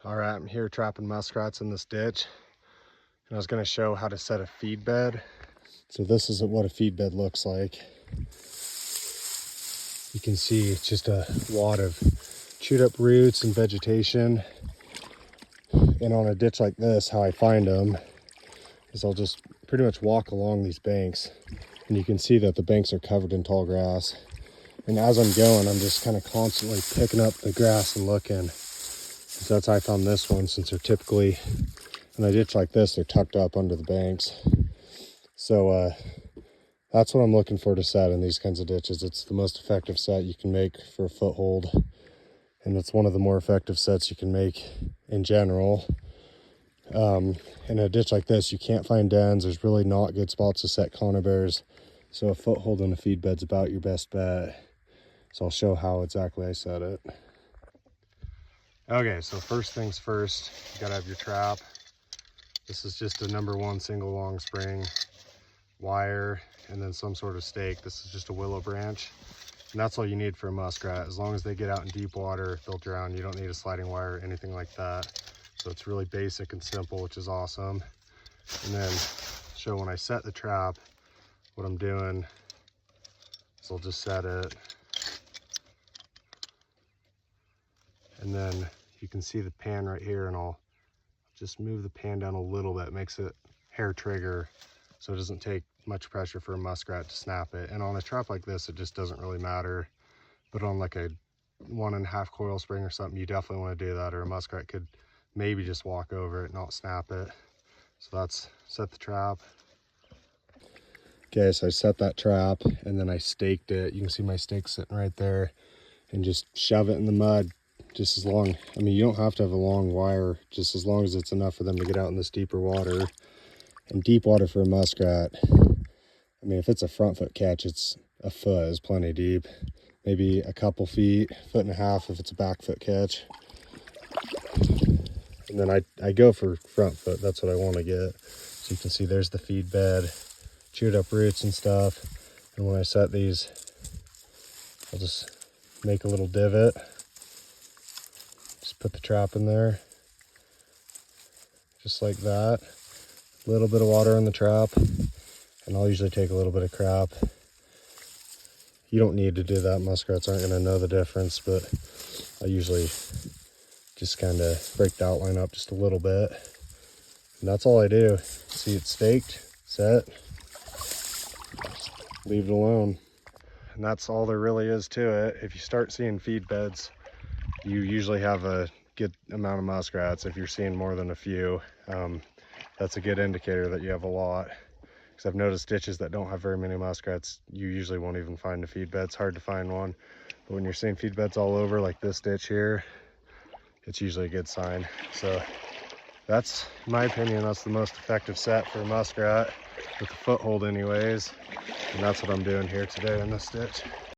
All right, I'm here trapping muskrats in this ditch, and I was going to show how to set a feed bed. So this is what a feed bed looks like. You can see it's just a wad of chewed up roots and vegetation. And on a ditch like this, how I find them is I'll just pretty much walk along these banks, and you can see that the banks are covered in tall grass. And as I'm going, I'm just kind of constantly picking up the grass and looking. So that's how I found this one, since they're typically, in a ditch like this, they're tucked up under the banks. So that's what I'm looking for to set in these kinds of ditches. It's the most effective set you can make for a foothold. And it's one of the more effective sets you can make in general. In a ditch like this, you can't find dens. There's really not good spots to set conifers. So a foothold and a feed bed's about your best bet. So I'll show how exactly I set it. Okay, so first things first, you gotta have your trap. This is just a #1 single long spring, wire, and then some sort of stake. This is just a willow branch. And that's all you need for a muskrat. As long as they get out in deep water, they'll drown. You don't need a sliding wire or anything like that. So it's really basic and simple, which is awesome. And then show when I set the trap, what I'm doing is I'll just set it. And then you can see the pan right here, and I'll just move the pan down a little bit, makes it hair trigger so it doesn't take much pressure for a muskrat to snap it. And on a trap like this, it just doesn't really matter. But on like a 1.5 coil spring or something, you definitely want to do that, or a muskrat could maybe just walk over it, not snap it. So that's set the trap. Okay, so I set that trap and then I staked it. You can see my stake sitting right there, and just shove it in the mud. Just as long, I mean, you don't have to have a long wire, just as long as it's enough for them to get out in this deeper water. And deep water for a muskrat, I mean, if it's a front foot catch, it's a foot is plenty deep. Maybe a couple feet, 1.5 feet if it's a back foot catch. And then I go for front foot, that's what I want to get. So you can see there's the feed bed, chewed up roots and stuff. And when I set these, I'll just make a little divot. Just put the trap in there, just like that. A little bit of water in the trap, and I'll usually take a little bit of crap. You don't need to do that. Muskrats aren't going to know the difference, but I usually just kind of break the outline up just a little bit. And that's all I do. See, it's staked, set, leave it alone. And that's all there really is to it. If you start seeing feed beds, you usually have a good amount of muskrats. If you're seeing more than a few, that's a good indicator that you have a lot. Because I've noticed ditches that don't have very many muskrats, you usually won't even find a feed bed. It's hard to find one. But when you're seeing feed beds all over, like this ditch here, it's usually a good sign. So that's, in my opinion, that's the most effective set for a muskrat, with the foothold anyways. And that's what I'm doing here today in this ditch.